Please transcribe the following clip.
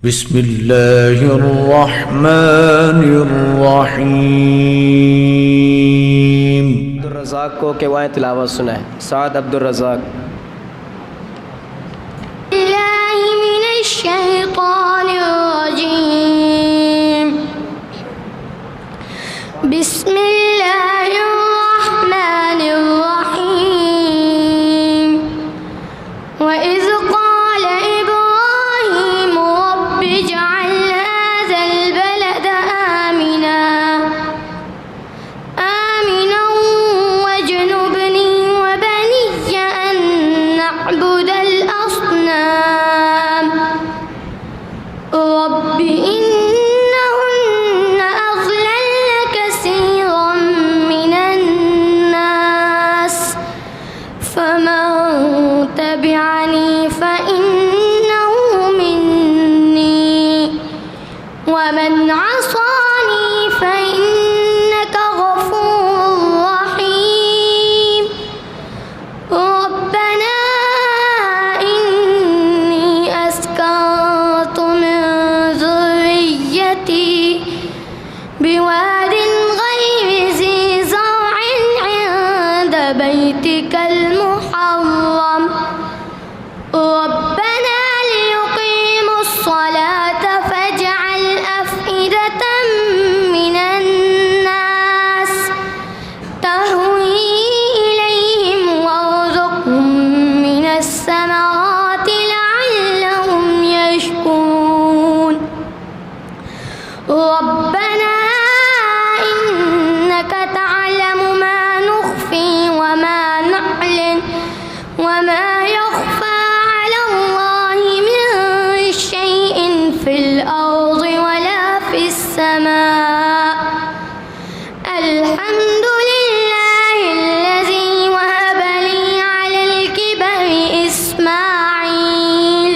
بسم الله الرحمن الرحيم। अब्दुल रज़ाक को के वाएं तिलावत सुनाए। साद अब्दुल रज़ाक। बिस्मिल्लाहिर्रहमानिर्रहीम। वइज़ क़ाल इब्राहीम रब्बि इजअल हाज़ल बलद आमिना वज्नुबनी वबनिय अन नअबुदल असनाम। रब्बि इन्नहुन्न अज़लल्न कसीरन मिनन नास फमन तबिअनी फइन्नहु मिन्नी वमन असानी फइन्नक गफूरुर रहीम। रब्बना इन्नी अस्कनतु मिन ज़ुर्रिय्यती बिवादिन गैरि ज़ी ज़रअइन इन्द बैतिकल मुहर्रम। रब्बना लियुक़ीमु الصلاة فاجعل أفئدة من الناس تهوي إليهم وارزقهم من الثمرات لعلهم يشكرون। ربنا إنك تعلم ما نخفي وما نعلن وما يخفى على الله من شيء في الأرض ولا في السماء। الحمد لله الذي وهب لي على الكبر إسماعيل